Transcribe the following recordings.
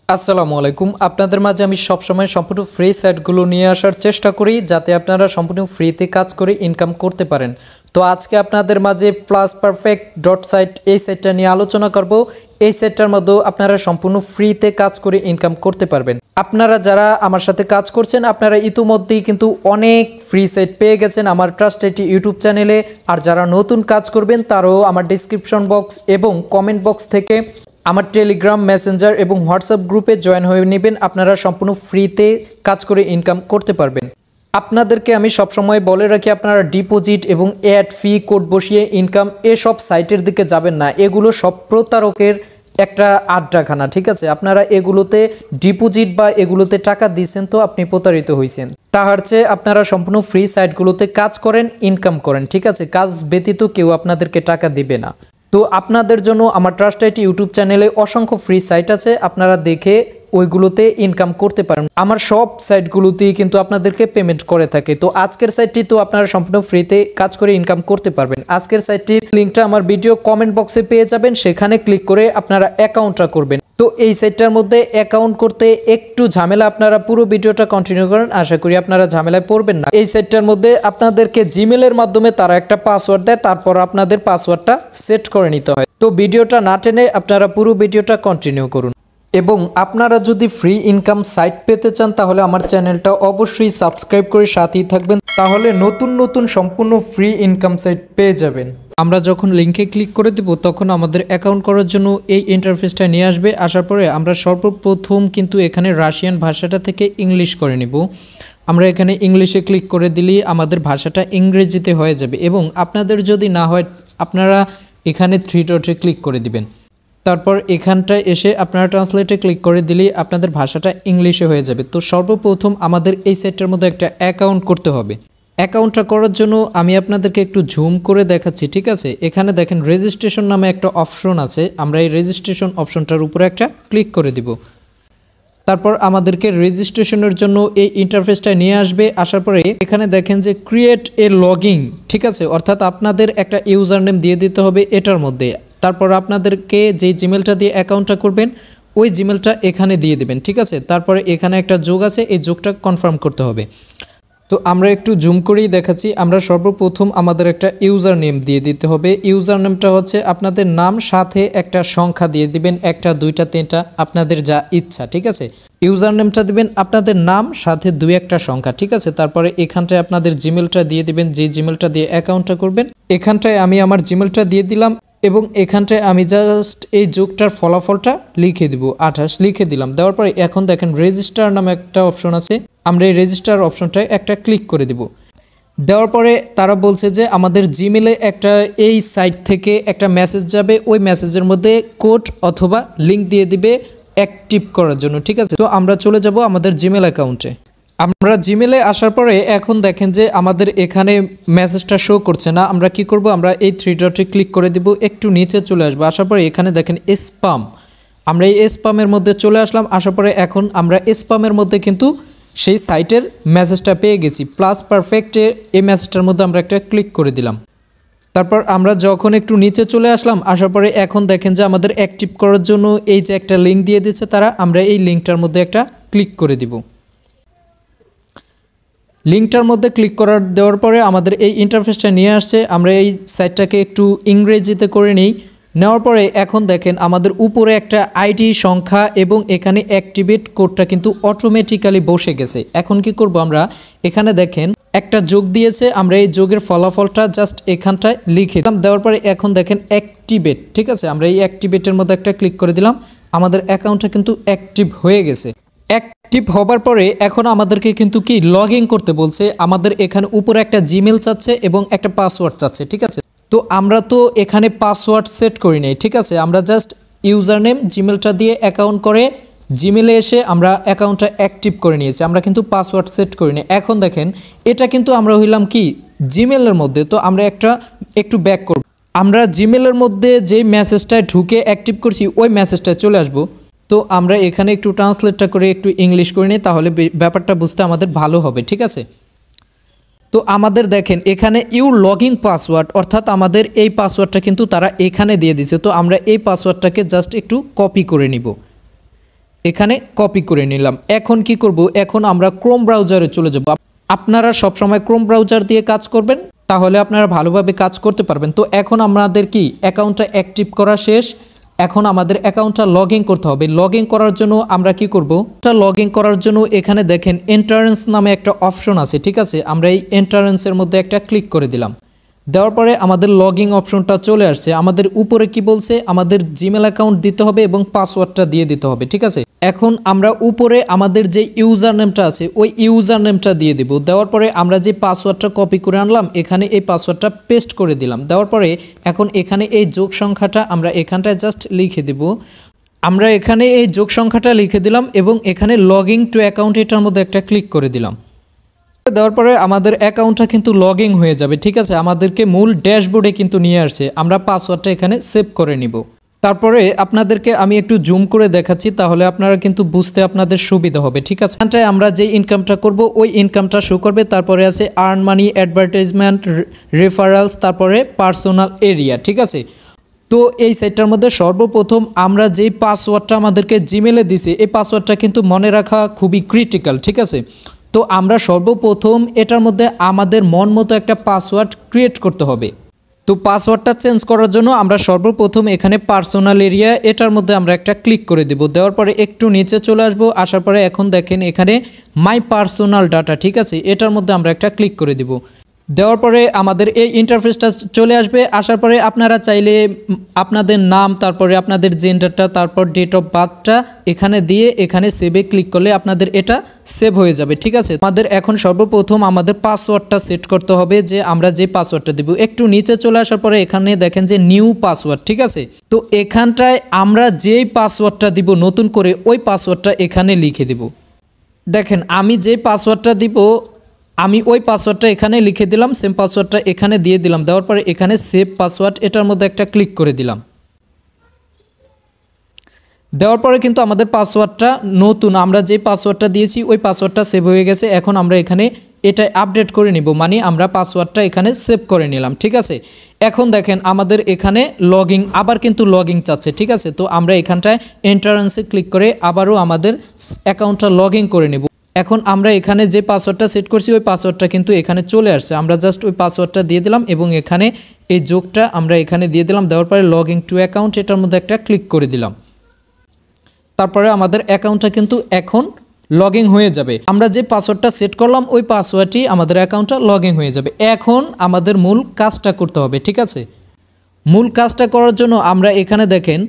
আসসালামু আলাইকুম। আপনাদের মাঝে আমি সবসময় সম্পূর্ণ ফ্রি সাইটগুলো নিয়ে আসার চেষ্টা করি যাতে আপনারা সম্পূর্ণ ফ্রিতে কাজ করে ইনকাম করতে পারেন। তো আজকে আপনাদের মাঝে plusperfect.site এই সাইটটা নিয়ে আলোচনা করব। এই সাইটটার মধ্যে আপনারা সম্পূর্ণ ফ্রিতে কাজ করে ইনকাম করতে পারবেন। আপনারা যারা আমার সাথে কাজ করছেন আপনারা ইতিমধ্যেই কিন্তু অনেক ফ্রি সাইট পেয়ে গেছেন আমার ট্রাস্টেড ইউটিউব চ্যানেলে। আর যারা নতুন কাজ করবেন তারাও আমার ডেসক্রিপশন বক্স এবং কমেন্ট বক্স থেকে আমার টেলিগ্রাম মেসেঞ্জার এবং হোয়াটসঅ্যাপ গ্রুপে জয়েন হয়ে নেবেন। আপনারা সম্পূর্ণ ফ্রিতে কাজ করে ইনকাম করতে পারবেন। আপনাদেরকে আমি সবসময় বলে রাখি আপনারা ডিপোজিট এবং অ্যাড ফি কোড বসিয়ে ইনকাম এসব সাইটের দিকে যাবেন না। এগুলো সব প্রতারকের একটা আড্ডাখানা, ঠিক আছে। আপনারা এগুলোতে ডিপোজিট বা এগুলোতে টাকা দিয়েছেন তো আপনি প্রতারিত হয়েছেন। তার চেয়ে আপনারা সম্পূর্ণ ফ্রি সাইটগুলোতে কাজ করেন, ইনকাম করেন, ঠিক আছে। কাজ ব্যতীত কেউ আপনাদেরকে টাকা দিবে না। তো আপনাদের জন্য আমার ট্রাস্টেড ইউটিউব চ্যানেলে অসংখ্য ফ্রি সাইট আছে, আপনারা দেখে ওইগুলোতে ইনকাম করতে পারেন। আমার সব সাইটগুলোতেই কিন্তু আপনাদেরকে পেমেন্ট করে থাকে। তো আজকের সাইটটি তো আপনারা সম্পূর্ণ ফ্রিতে কাজ করে ইনকাম করতে পারবেন। আজকের সাইটটির লিঙ্কটা আমার ভিডিও কমেন্ট বক্সে পেয়ে যাবেন, সেখানে ক্লিক করে আপনারা অ্যাকাউন্টটা করবেন। তো এই সাইটটার মধ্যে অ্যাকাউন্ট করতে একটু ঝামেলা, আপনারা পুরো ভিডিওটা কন্টিনিউ করেন, আশা করি আপনারা ঝামেলায় পড়বেন না। এই সাইটটার মধ্যে আপনাদেরকে জিমেলের মাধ্যমে তারা একটা পাসওয়ার্ড দেয়, তারপর আপনাদের পাসওয়ার্ডটা সেট করে নিতে হয়। তো ভিডিওটা না টেনে আপনারা পুরো ভিডিওটা কন্টিনিউ করুন। এবং আপনারা যদি ফ্রি ইনকাম সাইট পেতে চান তাহলে আমার চ্যানেলটা অবশ্যই সাবস্ক্রাইব করে সাথেই থাকবেন, তাহলে নতুন নতুন সম্পূর্ণ ফ্রি ইনকাম সাইট পেয়ে যাবেন। আমরা যখন লিঙ্কে ক্লিক করে দেব তখন আমাদের অ্যাকাউন্ট করার জন্য এই ইন্টারফেসটা নিয়ে আসবে। আসার পরে আমরা সর্বপ্রথম কিন্তু এখানে রাশিয়ান ভাষাটা থেকে ইংলিশ করে নেব। আমরা এখানে ইংলিশে ক্লিক করে দিলেই আমাদের ভাষাটা ইংরেজিতে হয়ে যাবে। এবং আপনাদের যদি না হয় আপনারা এখানে 3 ডটে ক্লিক করে দিবেন, তারপর এখানটায় এসে আপনারা ট্রান্সলেটে ক্লিক করে দিলেই আপনাদের ভাষাটা ইংলিশে হয়ে যাবে। তো সর্বপ্রথম আমাদের এই সাইটটার মধ্যে একটা অ্যাকাউন্ট করতে হবে। অ্যাকাউন্টটা করার জন্য আমি আপনাদেরকে একটু জুম করে দেখাচ্ছি, ঠিক আছে। এখানে দেখেন রেজিস্ট্রেশন নামে একটা অপশন আছে, আমরা এই রেজিস্ট্রেশন অপশনটার উপরে একটা ক্লিক করে দিব। তারপর আমাদেরকে রেজিস্ট্রেশনের জন্য এই ইন্টারফেসটা নিয়ে আসবে। আসার পরে এখানে দেখেন যে ক্রিয়েট এ লগইন, ঠিক আছে, অর্থাৎ আপনাদের একটা ইউজার নেম দিয়ে দিতে হবে এটার মধ্যে। তারপর আপনাদেরকে যে জিমেলটা দিয়ে অ্যাকাউন্টটা করবেন ওই জিমেলটা এখানে দিয়ে দেবেন, ঠিক আছে। তারপরে এখানে একটা যোগ আছে, এই যোগটা কনফার্ম করতে হবে। তো আমরা একটু জুম করেই দেখাচ্ছি। আমরা সর্বপ্রথম আমাদের একটা ইউজার নেম দিয়ে দিতে হবে। ইউজার নেমটা হচ্ছে আপনাদের নাম সাথে একটা সংখ্যা দিয়ে দিবেন, 1টা 2টা 3টা আপনাদের যা ইচ্ছা, ঠিক আছে। ইউজার নেমটা দিবেন আপনাদের নাম সাথে 2-1টা সংখ্যা, ঠিক আছে। তারপরে এখানটায় আপনাদের জিমেলটা দিয়ে দিবেন, যে জিমেলটা দিয়ে অ্যাকাউন্টটা করবেন। এখানটায় আমি আমার জিমেলটা দিয়ে দিলাম এবং এখানটায় আমি জাস্ট এই যোগটার ফলাফলটা লিখে দিব, 28 লিখে দিলাম। দেওয়ার পরে এখন দেখেন রেজিস্টার নামে একটা অপশন আছে, আমরা এই রেজিস্টার অপশনটায় একটা ক্লিক করে দিব। দেওয়ার পরে তারা বলছে যে আমাদের জিমেলে একটা এই সাইট থেকে একটা মেসেজ যাবে, ওই মেসেজের মধ্যে কোড অথবা লিঙ্ক দিয়ে দিবে অ্যাক্টিভ করার জন্য, ঠিক আছে। তো আমরা চলে যাব আমাদের জিমেল অ্যাকাউন্টে। আমরা জিমেলে আসার পরে এখন দেখেন যে আমাদের এখানে মেসেজটা শো করছে না। আমরা কি করব, আমরা এই 3 ডটে ক্লিক করে দিব, একটু নিচে চলে আসবো। আসার পরে এখানে দেখেন স্প্যাম, আমরা এই স্প্যামের মধ্যে চলে আসলাম। আসার পরে এখন আমরা স্প্যামের মধ্যে কিন্তু সেই সাইটের মেসেজটা পেয়ে গেছি। প্লাস পারফেক্টে এই মেসেজটার মধ্যে আমরা একটা ক্লিক করে দিলাম। তারপর আমরা যখন একটু নিচে চলে আসলাম, আসার পরে এখন দেখেন যে আমাদের অ্যাক্টিভ করার জন্য এই যে একটা লিঙ্ক দিয়ে দিচ্ছে তারা, আমরা এই লিঙ্কটার মধ্যে একটা ক্লিক করে দিব। লিঙ্কটার মধ্যে ক্লিক দেওয়ার পরে আমাদের এই ইন্টারফেসটা নিয়ে আসছে। আমরা এই সাইটটাকে একটু ইংরেজিতে করে নিই। নেওয়ার পরে এখন দেখেন আমাদের উপরে একটা আইডি সংখ্যা এবং এখানে অ্যাক্টিভেট কোডটা কিন্তু অটোমেটিক্যালি বসে গেছে। এখন কি করব, আমরা এখানে দেখেন একটা যোগ দিয়েছে, আমরা এই যোগের ফলাফলটা জাস্ট এখানটায় লিখে দিলাম। দেওয়ার পরে এখন দেখেন অ্যাক্টিভেট, ঠিক আছে। আমরা এই অ্যাক্টিভেটের মধ্যে একটা ক্লিক করে দিলাম, আমাদের অ্যাকাউন্টটা কিন্তু অ্যাক্টিভ হয়ে গেছে। অ্যাক্টিভ হবার পরে এখন আমাদেরকে কিন্তু কি লগ ইন করতে বলছে। আমাদের এখানে উপরে একটা জিমেল চাচ্ছে এবং একটা পাসওয়ার্ড চাচ্ছে, ঠিক আছে। তো আমরা তো এখানে পাসওয়ার্ড সেট করি নাই, ঠিক আছে। আমরা জাস্ট ইউজার নেম জিমেলটা দিয়ে অ্যাকাউন্ট করে জিমেলে এসে আমরা অ্যাকাউন্টটা অ্যাক্টিভ করে নিয়েছি, আমরা কিন্তু পাসওয়ার্ড সেট করি নাই। এখন দেখেন এটা কিন্তু আমরা হইলাম কি জিমেলের মধ্যে। তো আমরা একটু ব্যাক করব। আমরা জিমেলের মধ্যে যে মেসেজটায় ঢুকে অ্যাক্টিভ করছি ওই মেসেজটায় চলে আসবো। তো আমরা এখানে একটু ট্রান্সলেটটা করে একটু ইংলিশ করে নিই, তাহলে ব্যাপারটা বুঝতে আমাদের ভালো হবে, ঠিক আছে। তো আমাদের দেখেন এখানে ইউ লগইন পাসওয়ার্ড, অর্থাৎ আমাদের এই পাসওয়ার্ডটা কিন্তু তারা এখানে দিয়ে দিয়েছে। তো আমরা এই পাসওয়ার্ডটাকে জাস্ট একটু কপি করে নিব। এখানে কপি করে নিলাম। এখন কি করব, এখন আমরা ক্রোম ব্রাউজারে চলে যাব। আপনারা সব সময় ক্রোম ব্রাউজার দিয়ে কাজ করবেন, তাহলে আপনারা ভালোভাবে কাজ করতে পারবেন। তো এখন আমাদের কি অ্যাকাউন্টটা অ্যাক্টিভ করা শেষ। এখন আমাদের অ্যাকাউন্টটা লগ ইন করতে হবে। লগ ইন করার জন্য আমরা কি করব, লগ ইন করার জন্য এখানে দেখেন এন্ট্রান্স নামে একটা অপশন আছে, ঠিক আছে। আমরা এই এন্ট্রান্সের মধ্যে একটা ক্লিক করে দিলাম। দেওয়ার পরে আমাদের লগ ইন অপশনটা চলে আসছে। আমাদের উপরে কি বলছে, আমাদের জিমেল অ্যাকাউন্ট দিতে হবে এবং পাসওয়ার্ডটা দিয়ে দিতে হবে, ঠিক আছে। এখন আমরা উপরে আমাদের যে ইউজার নেমটা আছে ওই ইউজার নেমটা দিয়ে দিব। দেওয়ার পরে আমরা যে পাসওয়ার্ডটা কপি করে আনলাম এখানে এই পাসওয়ার্ডটা পেস্ট করে দিলাম। দেওয়ার পরে এখন এখানে এই যোগ সংখ্যাটা আমরা এখানটায় জাস্ট লিখে দেব। আমরা এখানে এই যোগ সংখ্যাটা লিখে দিলাম এবং এখানে লগ ইন টু অ্যাকাউন্ট এটার মধ্যে একটা ক্লিক করে দিলাম। দেওয়ার পরে আমাদের অ্যাকাউন্টটা কিন্তু লগ ইন হয়ে যাবে, ঠিক আছে। আমাদেরকে মূল ড্যাশবোর্ডে কিন্তু নিয়ে আসছে। আমরা পাসওয়ার্ডটা এখানে সেভ করে নিব। তারপরে আপনাদেরকে আমি একটু জুম করে দেখাচ্ছি, তাহলে আপনারা কিন্তু বুঝতে আপনাদের সুবিধা হবে, ঠিক আছে। এখানটায় আমরা যে ইনকামটা করব ওই ইনকামটা শো করবে। তারপরে আছে আর্ন মানি, অ্যাডভার্টাইজমেন্ট, রেফারেলস, তারপরে পার্সোনাল এরিয়া, ঠিক আছে। তো এই সাইটটার মধ্যে সর্বপ্রথম আমরা যেই পাসওয়ার্ডটা আমাদেরকে জিমেলে দিছে এই পাসওয়ার্ডটা কিন্তু মনে রাখা খুবই ক্রিটিক্যাল, ঠিক আছে। তো আমরা সর্বপ্রথম এটার মধ্যে আমাদের মন মতো একটা পাসওয়ার্ড ক্রিয়েট করতে হবে। তো পাসওয়ার্ডটা চেঞ্জ করার জন্য আমরা সর্বপ্রথম এখানে পার্সোনাল এরিয়া এটার মধ্যে আমরা একটা ক্লিক করে দেব। দেওয়ার পরে একটু নিচে চলে আসবো। আসার পরে এখন দেখেন এখানে মাই পার্সোনাল ডাটা, ঠিক আছে, এটার মধ্যে আমরা একটা ক্লিক করে দেব। দেওয়ার পরে আমাদের এই ইন্টারফেসটা চলে আসবে। আসার পরে আপনারা চাইলে আপনাদের নাম, তারপরে আপনাদের জেন্ডারটা, তারপর ডেট অফ বার্থটা এখানে দিয়ে এখানে সেভে ক্লিক করলে আপনাদের এটা সেভ হয়ে যাবে, ঠিক আছে। আমাদের এখন সর্বপ্রথম আমাদের পাসওয়ার্ডটা সেট করতে হবে, যে আমরা যে পাসওয়ার্ডটা দেব। একটু নিচে চলে আসার পরে এখানে দেখেন যে নিউ পাসওয়ার্ড, ঠিক আছে। তো এখানটায় আমরা যেই পাসওয়ার্ডটা দিব নতুন করে ওই পাসওয়ার্ডটা এখানে লিখে দিব। দেখেন আমি যে পাসওয়ার্ডটা দিব আমি ওই পাসওয়ার্ডটা এখানে লিখে দিলাম, সেম পাসওয়ার্ডটা এখানে দিয়ে দিলাম। দেওয়ার পরে এখানে সেভ পাসওয়ার্ড এটার মধ্যে একটা ক্লিক করে দিলাম। দেওয়ার পরে কিন্তু আমাদের পাসওয়ার্ডটা নতুন, আমরা যে পাসওয়ার্ডটা দিয়েছি ওই পাসওয়ার্ডটা সেভ হয়ে গেছে। এখন আমরা এখানে এটা আপডেট করে নিব, মানে আমরা পাসওয়ার্ডটা এখানে সেভ করে নিলাম, ঠিক আছে। এখন দেখেন আমাদের এখানে লগইন আবার কিন্তু লগইন চাচ্ছে, ঠিক আছে। তো আমরা এখানটায় এন্ট্রান্সে ক্লিক করে আবারও আমাদের অ্যাকাউন্টটা লগইন করে নেব। এখন আমরা এখানে যে পাসওয়ার্ডটা সেট করছি ওই পাসওয়ার্ডটা কিন্তু এখানে চলে আসছে। আমরা জাস্ট ওই পাসওয়ার্ডটা দিয়ে দিলাম এবং এখানে এই যোগটা আমরা এখানে দিয়ে দিলাম। দেওয়ার পরে লগ ইন টু অ্যাকাউন্ট এটার মধ্যে একটা ক্লিক করে দিলাম। তারপরে আমাদের অ্যাকাউন্টটা কিন্তু এখন লগ ইন হয়ে যাবে। আমরা যে পাসওয়ার্ডটা সেট করলাম ওই পাসওয়ার্ডটি আমাদের অ্যাকাউন্টটা লগ ইন হয়ে যাবে। এখন আমাদের মূল কাজটা করতে হবে, ঠিক আছে। মূল কাজটা করার জন্য আমরা এখানে দেখেন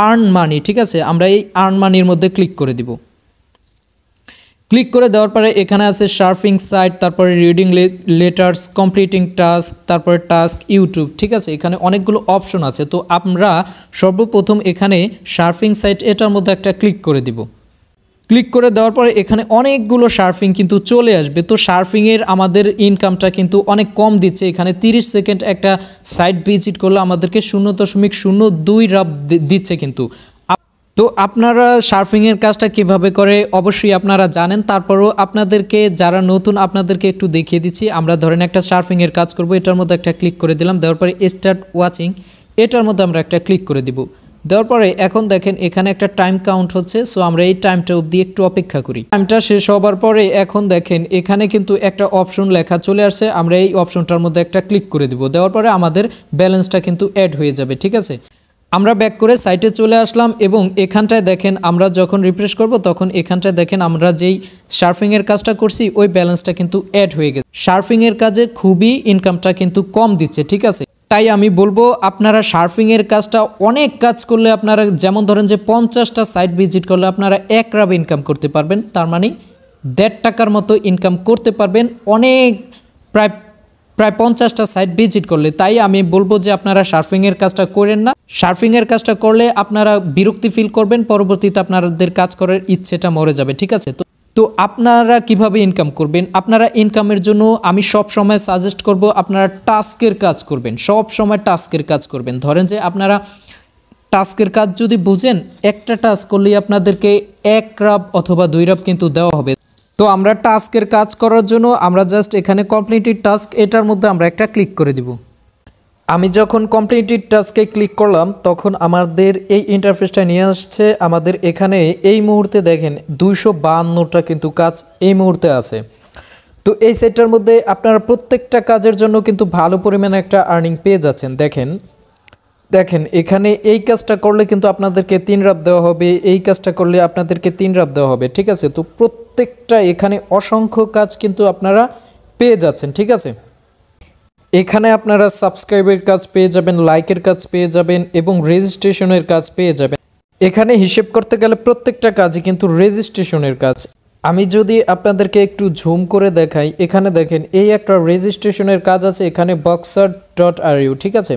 আর্ন মানি, ঠিক আছে, আমরা এই আর্ন মানির মধ্যে ক্লিক করে দিব। ক্লিক করে দেওয়ার পরে এখানে আছে সার্ফিং সাইট, তারপরে রিডিং লেটার্স, কমপ্লিটিং টাস্ক, তারপরে টাস্ক ইউটিউব, ঠিক আছে। এখানে অনেকগুলো অপশন আছে। তো আমরা সর্বপ্রথম এখানে সার্ফিং সাইট এটার মধ্যে একটা ক্লিক করে দিব। ক্লিক করে দেওয়ার পরে এখানে অনেকগুলো সার্ফিং কিন্তু চলে আসবে। তো সার্ফিংয়ের আমাদের ইনকামটা কিন্তু অনেক কম দিচ্ছে। এখানে 30 সেকেন্ড একটা সাইট ভিজিট করলে আমাদেরকে 0.02 রাব দিচ্ছে কিন্তু। তো আপনারা সার্ফিংয়ের কাজটা কিভাবে করে অবশ্যই আপনারা জানেন, তারপরও আপনাদেরকে যারা নতুন আপনাদেরকে একটু দেখিয়ে দিচ্ছি। আমরা ধরেন একটা সার্ফিংয়ের কাজ করব, এটার মধ্যে একটা ক্লিক করে দিলাম। দেওয়ার পরে স্টার্ট ওয়াচিং এটার মধ্যে আমরা একটা ক্লিক করে দিব। দেওয়ার পরে এখন দেখেন এখানে একটা টাইম কাউন্ট হচ্ছে। সো আমরা এই টাইমটা অবধি একটু অপেক্ষা করি। টাইমটা শেষ হবার পরে এখন দেখেন এখানে কিন্তু একটা অপশন লেখা চলে আসছে। আমরা এই অপশনটার মধ্যে একটা ক্লিক করে দিব। দেওয়ার পরে আমাদের ব্যালেন্সটা কিন্তু অ্যাড হয়ে যাবে, ঠিক আছে। আমরা ব্যাক করে সাইটে চলে আসলাম এবং এখানটায় দেখেন আমরা যখন রিফ্রেশ করব তখন এখানটায় দেখেন আমরা যেই সার্ফিংয়ের কাজটা করছি ওই ব্যালেন্সটা কিন্তু অ্যাড হয়ে গেছে। সার্ফিংয়ের কাজে খুবই ইনকামটা কিন্তু কম দিচ্ছে, ঠিক আছে। তাই আমি বলবো আপনারা সার্ফিংয়ের কাজটা অনেক কাজ করলে আপনারা যেমন ধরেন যে 50টা সাইট ভিজিট করলে আপনারা 1 রাব ইনকাম করতে পারবেন। তার মানে 1.5 টাকার মতো ইনকাম করতে পারবেন অনেক প্রায় 50টা সাইট ভিজিট করলে। তাই আমি বলবো যে আপনারা সার্ফিংয়ের কাজটা করেন না। সার্ফিংয়ের কাজটা করলে আপনারা বিরক্তি ফিল করবেন, পরবর্তীতে আপনাদের কাজ করার ইচ্ছেটা মরে যাবে, ঠিক আছে। তো আপনারা কিভাবে ইনকাম করবেন? আপনারা ইনকামের জন্য আমি সব সময় সাজেস্ট করব আপনারা টাস্কের কাজ করবেন। সব সময় টাস্কের কাজ করবেন। ধরেন যে আপনারা টাস্কের কাজ যদি বুঝেন একটা টাস্ক করলেই আপনাদেরকে 1 রাব অথবা 2 রাব কিন্তু দেওয়া হবে। তো আমরা টাস্কের কাজ করার জন্য আমরা জাস্ট এখানে কমপ্লিটেড টাস্ক এটার মধ্যে আমরা একটা ক্লিক করে দিব। আমি যখন কমপ্লিটেড টাস্কে ক্লিক করলাম তখন আমাদের এই ইন্টারফেসটা নিয়ে আসছে। আমাদের এখানে এই মুহূর্তে দেখেন 252টা কিন্তু কাজ এই মুহূর্তে আছে। তো এই সাইটটার মধ্যে আপনারা প্রত্যেকটা কাজের জন্য কিন্তু ভালো পরিমাণে একটা আর্নিং পেয়ে যাচ্ছেন। দেখেন এখানে এই কাজটা করলে কিন্তু আপনাদেরকে 3 রাত দেওয়া হবে, এই কাজটা করলে আপনাদেরকে 3 রাত দেওয়া হবে, ঠিক আছে। তো প্রত্যেকটা এখানে অসংখ্য কাজ কিন্তু আপনারা পেয়ে যাচ্ছেন, ঠিক আছে। এখানে আপনারা সাবস্ক্রাইবের কাজ পেয়ে যাবেন, লাইকের কাজ পেয়ে যাবেন এবং রেজিস্ট্রেশনের কাজ পেয়ে যাবেন। এখানে হিসেব করতে গেলে প্রত্যেকটা কাজই কিন্তু রেজিস্ট্রেশনের কাজ। আমি যদি আপনাদেরকে একটু ঝুম করে দেখাই, এখানে দেখেন এই একটা রেজিস্ট্রেশনের কাজ আছে এখানে boxer.ru, ঠিক আছে।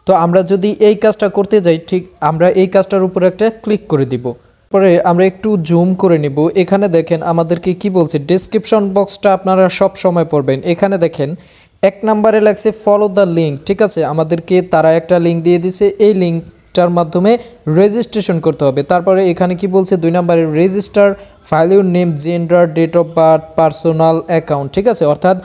তো আমরা যদি এই কাজটা করতে যাই, ঠিক আমরা এই কাজটার উপর একটা ক্লিক করে দিব, পরে আমরা একটু জুম করে নিব। এখানে দেখেন আমাদেরকে কি বলছে, ডেসক্রিপশন বক্সটা আপনারা সব সময় পড়বেন। এখানে দেখেন 1 নম্বরে লাগছে ফলো দ্য লিঙ্ক, ঠিক আছে। আমাদেরকে তারা একটা লিঙ্ক দিয়ে দিছে, এই লিঙ্কটার মাধ্যমে রেজিস্ট্রেশন করতে হবে। তারপরে এখানে কি বলছে 2 নম্বরে register file your name, gender, date of birth, personal account, ঠিক আছে। অর্থাৎ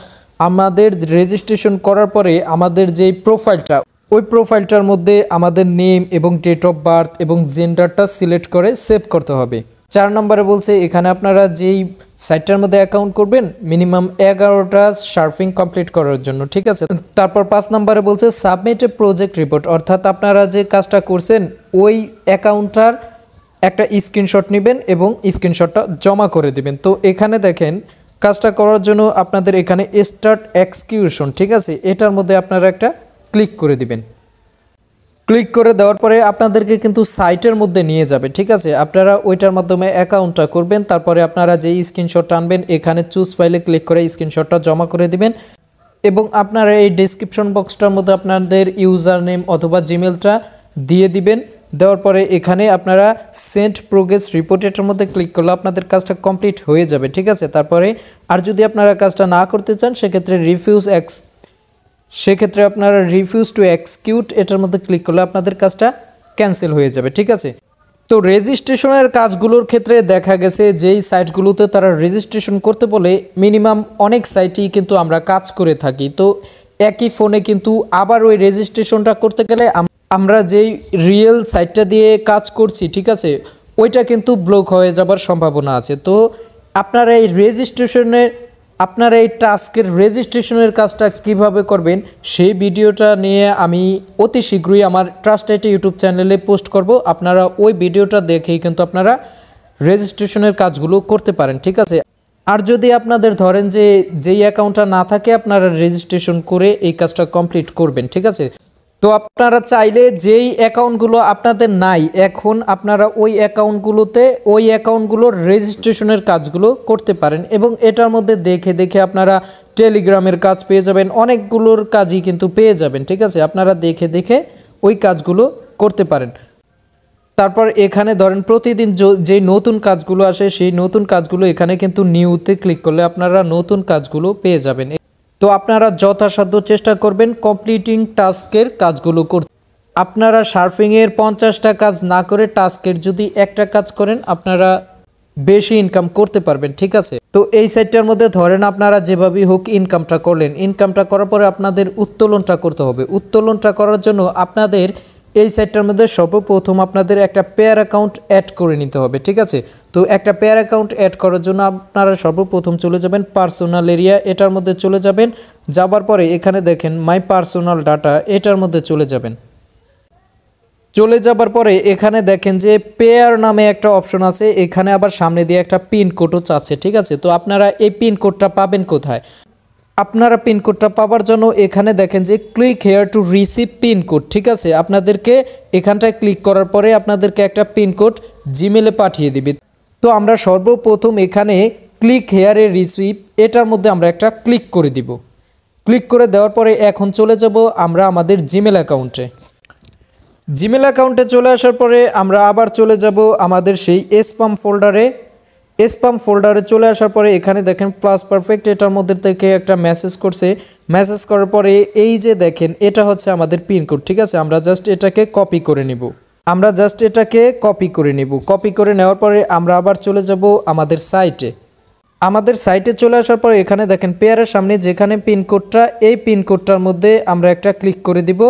আমাদের রেজিস্ট্রেশন করার পরে আমাদের যেই প্রোফাইলটা, ওই প্রোফাইলটার মধ্যে আমাদের নেম এবং ডেট অফ বার্থ এবং জেন্ডারটা সিলেক্ট করে সেভ করতে হবে। 4 নম্বরে বলছে এখানে আপনারা যেই সাইটটার মধ্যে অ্যাকাউন্ট করবেন মিনিমাম 11টা সার্ফিং কমপ্লিট করার জন্য, ঠিক আছে। তারপর 5 নম্বরে বলছে সাবমিট এ প্রজেক্ট রিপোর্ট, অর্থাৎ আপনারা যে কাজটা করছেন ওই অ্যাকাউন্টটার একটা স্ক্রিনশট নেবেন এবং স্ক্রিনশটটা জমা করে দিবেন। তো এখানে দেখেন কাজটা করার জন্য আপনাদের এখানে স্টার্ট এক্সিকিউশন, ঠিক আছে, এটার মধ্যে আপনারা একটা ক্লিক করে দিবেন। ক্লিক করে দেওয়ার পরে আপনাদেরকে কিন্তু সাইটের মধ্যে নিয়ে যাবে, ঠিক আছে। আপনারা ওইটার মাধ্যমে অ্যাকাউন্টটা করবেন। তারপরে আপনারা যেই স্ক্রিনশটটা আনবেন এখানে চুজ ফাইলে ক্লিক করে স্ক্রিনশটটা জমা করে দিবেন এবং আপনারা এই ডেসক্রিপশন বক্সটার মধ্যে আপনাদের ইউজার নেম অথবা জিমেলটা দিয়ে দিবেন। দেওয়ার পরে এখানে আপনারা সেন্ড প্রোগ্রেস রিপোর্ট, এটার মধ্যে ক্লিক করলে আপনাদের কাজটা কমপ্লিট হয়ে যাবে, ঠিক আছে। তারপরে আর যদি আপনারা কাজটা না করতে চান সেক্ষেত্রে আপনারা রিফিউজ টু এক্সিকিউট, এটার মধ্যে ক্লিক করলে আপনাদের কাজটা ক্যান্সেল হয়ে যাবে, ঠিক আছে। তো রেজিস্ট্রেশনের কাজগুলোর ক্ষেত্রে দেখা গেছে যেই সাইটগুলোতে তারা রেজিস্ট্রেশন করতে বলে মিনিমাম অনেক সাইটেই কিন্তু আমরা কাজ করে থাকি। তো একই ফোনে কিন্তু আবার ওই রেজিস্ট্রেশনটা করতে গেলে আমরা যেই রিয়েল সাইটটা দিয়ে কাজ করছি, ঠিক আছে, ওইটা কিন্তু ব্লক হয়ে যাবার সম্ভাবনা আছে। তো আপনারা এই টাস্কের রেজিস্ট্রেশনের কাজটা কিভাবে করবেন সেই ভিডিওটা নিয়ে আমি অতি শীঘ্রই আমার ট্রাস্টেড ইউটিউব চ্যানেলে পোস্ট করব। আপনারা ওই ভিডিওটা দেখেই কিন্তু আপনারা রেজিস্ট্রেশনের কাজগুলো করতে পারেন, ঠিক আছে। আর যদি আপনাদের ধরেন যে যেই অ্যাকাউন্টটা না থাকে আপনারা রেজিস্ট্রেশন করে এই কাজটা কমপ্লিট করবেন, ঠিক আছে। তো আপনারা চাইলে যেই অ্যাকাউন্টগুলো আপনাদের নাই এখন আপনারা ওই অ্যাকাউন্টগুলোর রেজিস্ট্রেশনের কাজগুলো করতে পারেন এবং এটার মধ্যে দেখে আপনারা টেলিগ্রামের কাজ পেয়ে যাবেন, অনেকগুলোর কাজই কিন্তু পেয়ে যাবেন, ঠিক আছে। আপনারা দেখে ওই কাজগুলো করতে পারেন। তারপর এখানে ধরেন প্রতিদিন যে নতুন কাজগুলো আসে সেই নতুন কাজগুলো এখানে কিন্তু নিউতে ক্লিক করলে আপনারা নতুন কাজগুলো পেয়ে যাবেন। তো আপনারা যথাসাধ্য চেষ্টা করবেন কমপ্লিটিং টাস্কের কাজগুলো করতে। আপনারা সার্ফিংয়ের 50টা কাজ না করে টাস্কের যদি একটা কাজ করেন আপনারা বেশি ইনকাম করতে পারবেন, ঠিক আছে। তো এই সাইটটার মধ্যে ধরেন আপনারা যেভাবেই হোক ইনকামটা করলেন, ইনকামটা করার পরে আপনাদের উত্তোলনটা করতে হবে। উত্তোলনটা করার জন্য আপনাদের এই সাইটটার মধ্যে সর্বপ্রথম আপনাদের একটা পেয়ার অ্যাকাউন্ট অ্যাড করে নিতে হবে, ঠিক আছে। তো একটা পেয়ার অ্যাকাউন্ট অ্যাড করার জন্য আপনারা সর্বপ্রথম চলে যাবেন পার্সোনাল এরিয়া, এটার মধ্যে চলে যাবেন। যাবার পরে এখানে দেখেন মাই পার্সোনাল ডাটা, এটার মধ্যে চলে যাবেন। চলে যাবার পরে এখানে দেখেন যে পেয়ার নামে একটা অপশন আছে, এখানে আবার সামনে দিয়ে একটা পিন কোডও চাচ্ছে, ঠিক আছে। তো আপনারা এই পিন কোডটা পাবেন কোথায়? আপনারা পিন কোডটা পাওয়ার জন্য এখানে দেখেন যে click here to receive pin code, ঠিক আছে। আপনাদেরকে এখানটায় ক্লিক করার পরে আপনাদেরকে একটা পিন কোড জিমেলে পাঠিয়ে দিবে। তো আমরা সর্বপ্রথম এখানে ক্লিক হেয়ারে রিসিভ, এটার মধ্যে আমরা একটা ক্লিক করে দিব। ক্লিক করে দেওয়ার পরে এখন চলে যাব আমরা আমাদের জিমেল অ্যাকাউন্টে। জিমেল অ্যাকাউন্টে চলে আসার পরে আমরা আবার চলে যাব আমাদের সেই স্প্যাম ফোল্ডারে চলে আসার পরে এখানে দেখেন প্লাসপারফেক্ট, এটার মধ্যে থেকে একটা মেসেজ করছে। মেসেজ করার পরে এই যে দেখেন এটা হচ্ছে আমাদের পিনকোড, ঠিক আছে। আমরা জাস্ট এটাকে কপি করে নিব। কপি করে নেওয়ার পরে আমরা আবার চলে যাব আমাদের সাইটে। আমাদের সাইটে চলে আসার পর এখানে দেখেন পেয়ারের সামনে যেখানে পিনকোডটা, এই পিনকোডটার মধ্যে আমরা একটা ক্লিক করে দিব।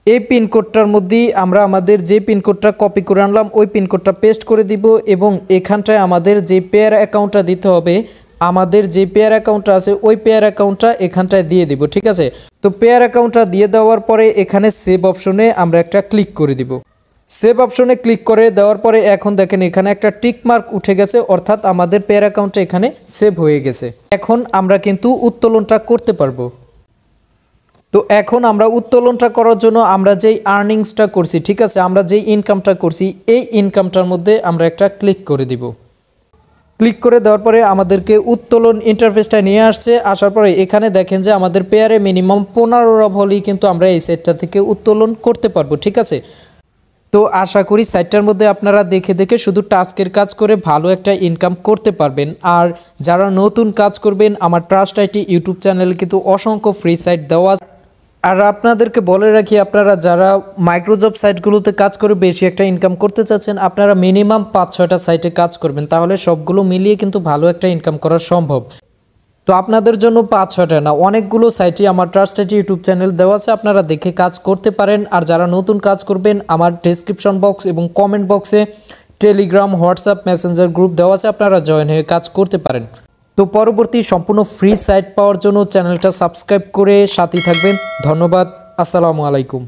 এই পিনকোডটার মধ্যেই আমরা আমাদের যে পিনকোডটা কপি করে আনলাম ওই পিনকোডটা পেস্ট করে দিব এবং এখানটায় আমাদের যে পেয়ার অ্যাকাউন্টটা দিতে হবে, আমাদের যে পেয়ার অ্যাকাউন্টটা আছে ওই পেয়ার অ্যাকাউন্টটা এখানটায় দিয়ে দিব। ঠিক আছে, তো পেয়ার অ্যাকাউন্টটা দিয়ে দেওয়ার পরে এখানে সেভ অপশনে আমরা একটা ক্লিক করে দিব। সেভ অপশনে ক্লিক করে দেওয়ার পরে এখন দেখেন এখানে একটা টিক মার্ক উঠে গেছে, অর্থাৎ আমাদের পেয়ার অ্যাকাউন্টটা এখানে সেভ হয়ে গেছে। এখন আমরা কিন্তু উত্তোলনটা করতে পারবো। তো এখন আমরা উত্তোলনটা করার জন্য আমরা যেই আর্নিংসটা করছি, ঠিক আছে, আমরা যেই ইনকামটা করছি এই ইনকামটার মধ্যে আমরা একটা ক্লিক করে দিব। ক্লিক করে দেওয়ার পরে আমাদেরকে উত্তোলন ইন্টারফেসটা নিয়ে আসছে। আসার পরে এখানে দেখেন যে আমাদের পেয়ারে মিনিমাম 15 হলেই কিন্তু আমরা এই সাইটটা থেকে উত্তোলন করতে পারবো। ঠিক আছে, তো আশা করি সাইটটার মধ্যে আপনারা দেখে দেখে শুধু টাস্কের কাজ করে ভালো একটা ইনকাম করতে পারবেন। আর যারা নতুন কাজ করবেন, আমার ট্রাস্ট আইটি ইউটিউব চ্যানেলে কিন্তু অসংখ্য ফ্রি সাইট দেওয়া। আর আপনাদেরকে বলে রাখি, আপনারা যারা মাইক্রোজব সাইটগুলোতে কাজ করে বেশি একটা ইনকাম করতে চাচ্ছেন, আপনারা মিনিমাম 5-6টা সাইটে কাজ করবেন, তাহলে সবগুলো মিলিয়ে কিন্তু ভালো একটা ইনকাম করা সম্ভব। তো আপনাদের জন্য 5-6টা না, অনেকগুলো সাইটই আমার ট্রাস্ট আইটি ইউটিউব চ্যানেল দেওয়া আছে, আপনারা দেখে কাজ করতে পারেন। আর যারা নতুন কাজ করবেন, আমার ডেসক্রিপশন বক্স এবং কমেন্ট বক্সে টেলিগ্রাম, হোয়াটসঅ্যাপ, মেসেঞ্জার গ্রুপ দেওয়া আছে, আপনারা জয়েন হয়ে কাজ করতে পারেন। তো পরবর্তী সম্পূর্ণ ফ্রি সাইট পাওয়ার জন্য চ্যানেলটা সাবস্ক্রাইব করে সাথেই থাকবেন। ধন্যবাদ, আসসালামু আলাইকুম।